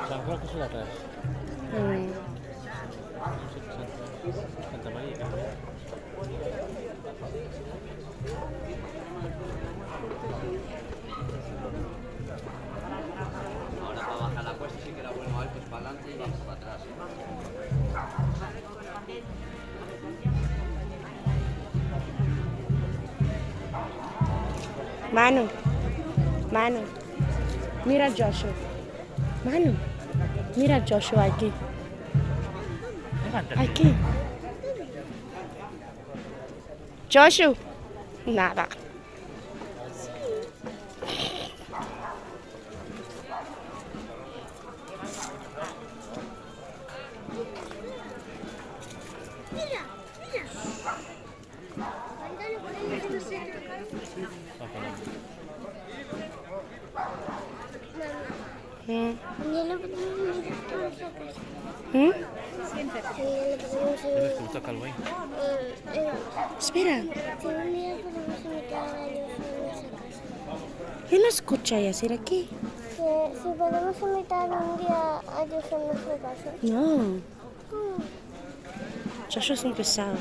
San Roque es la atrás. Mm. No sé, Santa María, creo. Ahora para bajar la cuesta sí que era bueno altos para adelante y bajos para atrás. Manu, Manu, mira a Joshua. Manu, mira a Joshua aquí. Levántate. Aquí. Joshua. Nada. Mm. ¿Mm? ¿Tienes que me toca algo ahí? Espera, yo no escucho a Yasir aquí. Si podemos invitar un día a Dios en nuestra casa. No, Joshua es un pesado.